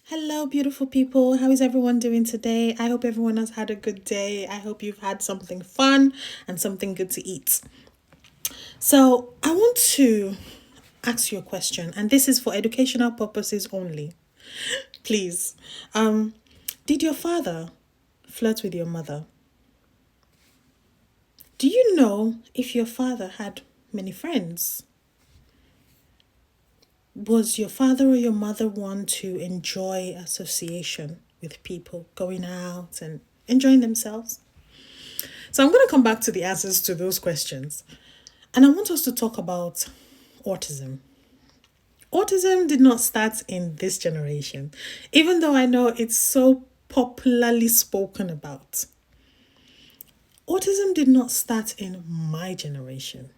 Hello, beautiful people. How is everyone doing today? I hope everyone has had a good day. I hope you've had something fun and something good to eat. So, I want to ask you a question, and this is for educational purposes only. Please, did your father flirt with your mother? Do you know if your father had many friends? Was your father or your mother one to enjoy association with people, going out and enjoying themselves? So I'm going to come back to the answers to those questions. And I want us to talk about autism. Autism did not start in this generation, even though I know it's so popularly spoken about. Autism did not start in my generation,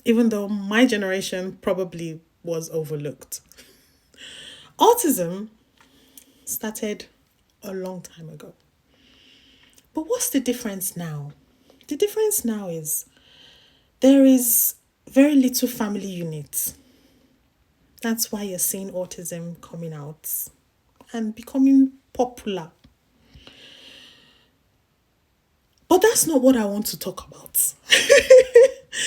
even though my generation probably was overlooked. Autism started a long time ago. But what's the difference now? The difference now is there is very little family units. That's why you're seeing autism coming out and becoming popular. But that's not what I want to talk about.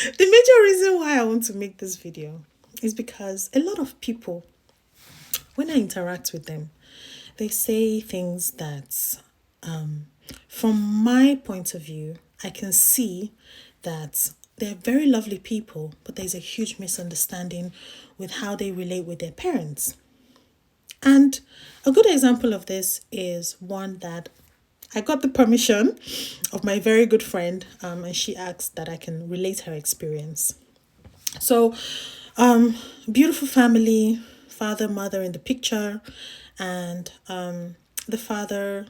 The major reason why I want to make this video is because a lot of people, when I interact with them, they say things that, from my point of view, I can see that they're very lovely people, but there's a huge misunderstanding with how they relate with their parents. And a good example of this is one that I got the permission of my very good friend, and she asked that I can relate her experience. So, beautiful family, father, mother in the picture, and the father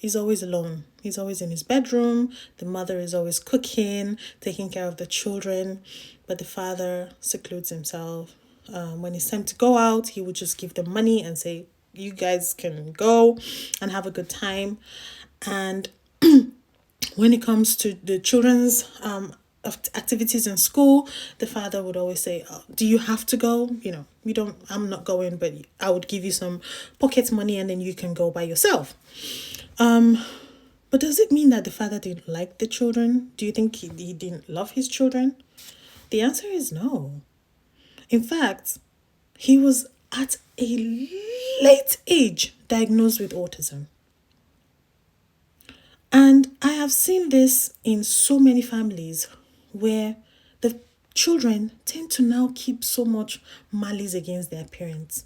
is always alone. He's always in his bedroom. The mother is always cooking, taking care of the children, but the father secludes himself. When it's time to go out, he would just give them money and say, "You guys can go and have a good time." And when it comes to the children's activities in school, the father would always say, "Oh, do you have to go? You don't, I'm not going, but I would give you some pocket money and then you can go by yourself." But does it mean that the father didn't like the children? Do you think he didn't love his children? The answer is no. In fact, he was at a late age diagnosed with autism. And I have seen this in so many families where the children tend to now keep so much malice against their parents.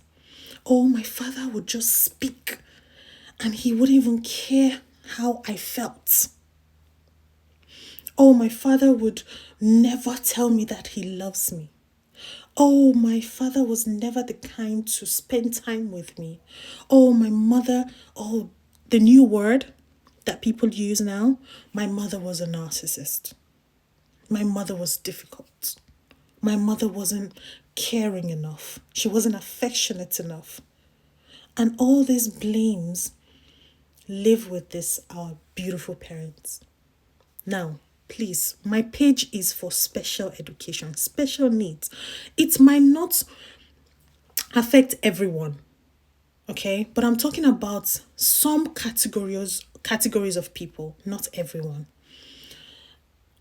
Oh, my father would just speak and he wouldn't even care how I felt. Oh, my father would never tell me that he loves me. Oh, my father was never the kind to spend time with me. Oh, my mother, oh, the new word that people use now, my mother was a narcissist. My mother was difficult. My mother wasn't caring enough. She wasn't affectionate enough. And all these blames live with this, our beautiful parents. Now, please, my page is for special education, special needs. It might not affect everyone, okay? But I'm talking about some categories of people, not everyone.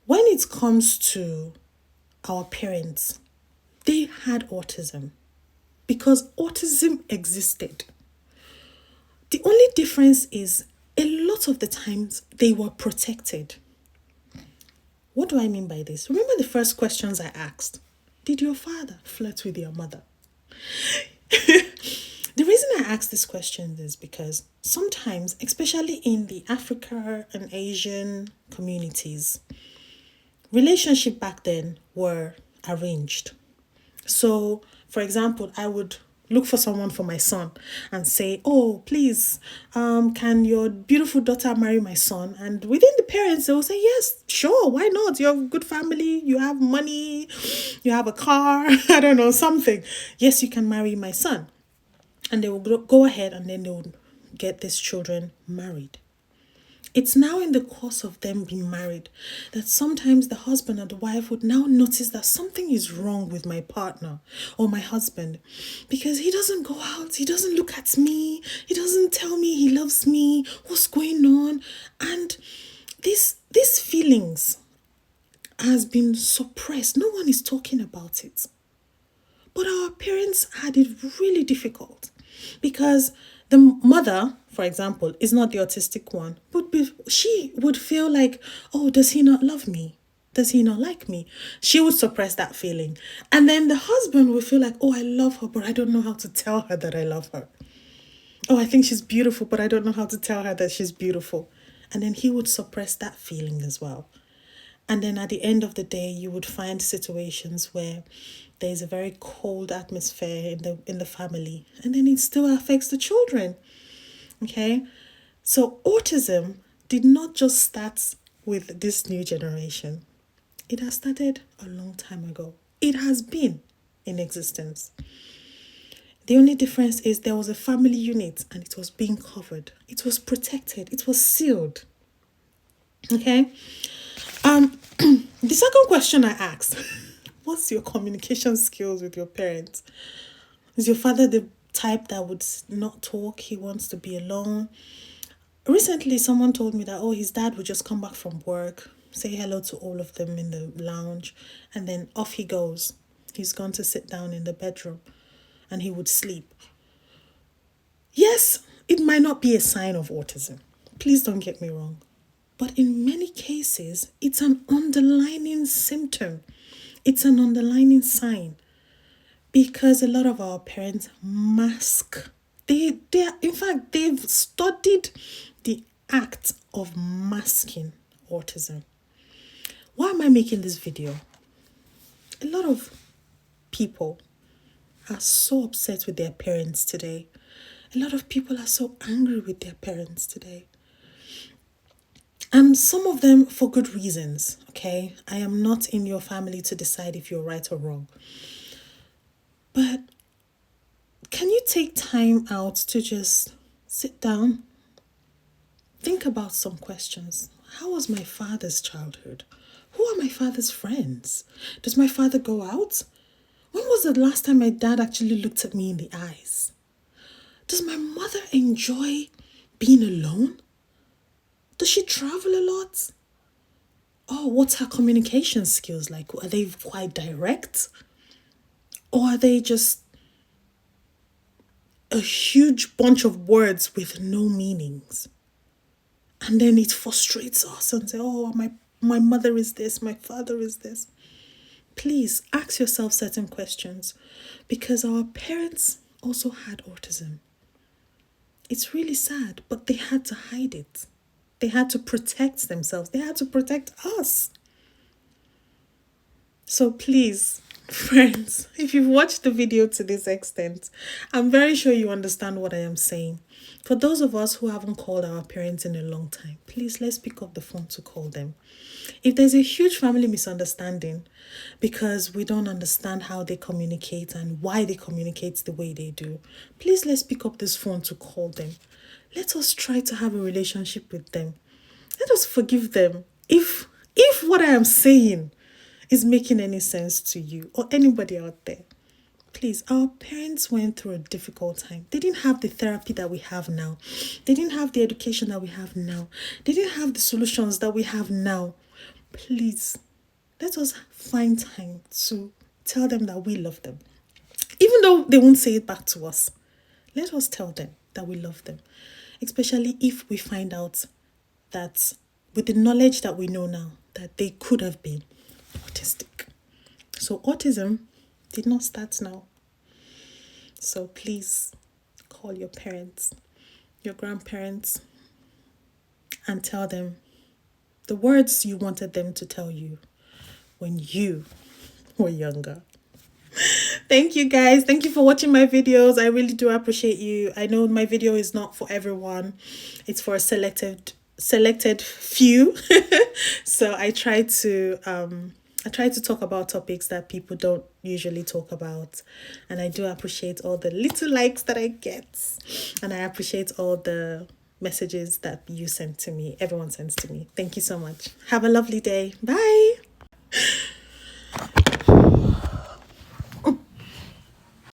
When it comes to our parents, they had autism because autism existed. The only difference is a lot of the times they were protected. What do I mean by this? Remember the first questions I asked? Did your father flirt with your mother? The reason I ask this question is because sometimes, especially in the Africa and Asian communities, relationships back then were arranged. So, for example, I would look for someone for my son and say, "Oh, please, can your beautiful daughter marry my son?" And within the parents, they will say, "Yes, sure, why not? You have a good family, you have money, you have a car, I don't know, something. Yes, you can marry my son." And they will go ahead and then they would get these children married. It's now in the course of them being married that sometimes the husband and the wife would now notice that something is wrong with my partner or my husband because he doesn't go out, he doesn't look at me, he doesn't tell me he loves me, what's going on? And these feelings has been suppressed. No one is talking about it. But our parents had it really difficult because the mother, for example, is not the autistic one, but she would feel like, oh, does he not love me? Does he not like me? She would suppress that feeling. And then the husband would feel like, oh, I love her, but I don't know how to tell her that I love her. Oh, I think she's beautiful, but I don't know how to tell her that she's beautiful. And then he would suppress that feeling as well. And then at the end of the day, you would find situations where there's a very cold atmosphere in the family, and then it still affects the children. Okay? So autism did not just start with this new generation. It has started a long time ago. It has been in existence. The only difference is there was a family unit and it was being covered. It was protected. It was sealed. Okay? The second question I asked, what's your communication skills with your parents? Is your father the type that would not talk? He wants to be alone. Recently, someone told me that, oh, his dad would just come back from work, say hello to all of them in the lounge, and then off he goes. He's gone to sit down in the bedroom and he would sleep. Yes, it might not be a sign of autism. Please don't get me wrong. But in many cases, it's an underlying symptom. It's an underlying sign. Because a lot of our parents mask. In fact, they've studied the act of masking autism. Why am I making this video? A lot of people are so upset with their parents today. A lot of people are so angry with their parents today. And some of them for good reasons, okay? I am not in your family to decide if you're right or wrong. But can you take time out to just sit down? Think about some questions. How was my father's childhood? Who are my father's friends? Does my father go out? When was the last time my dad actually looked at me in the eyes? Does my mother enjoy being alone? Does she travel a lot? Oh, what's her communication skills like? Are they quite direct? Or are they just a huge bunch of words with no meanings? And then it frustrates us and say, oh, my mother is this, my father is this. Please ask yourself certain questions because our parents also had autism. It's really sad, but they had to hide it. They had to protect themselves. They had to protect us. So please, friends, if you've watched the video to this extent, I'm very sure you understand what I am saying. For those of us who haven't called our parents in a long time, please let's pick up the phone to call them. If there's a huge family misunderstanding because we don't understand how they communicate and why they communicate the way they do, please let's pick up this phone to call them. Let us try to have a relationship with them. Let us forgive them. If what I am saying is making any sense to you or anybody out there, please, our parents went through a difficult time. They didn't have the therapy that we have now. They didn't have the education that we have now. They didn't have the solutions that we have now. Please, let us find time to tell them that we love them. Even though they won't say it back to us, let us tell them that we love them. Especially if we find out that with the knowledge that we know now, that they could have been autistic. So autism did not start now. So please call your parents, your grandparents, and tell them the words you wanted them to tell you when you were younger. Thank you guys. Thank you for watching my videos. I really do appreciate you. I know my video is not for everyone. It's for a selected few. So I try to talk about topics that people don't usually talk about. And I do appreciate all the little likes that I get. And I appreciate all the messages that you sent to me, everyone sends to me. Thank you so much. Have a lovely day. Bye.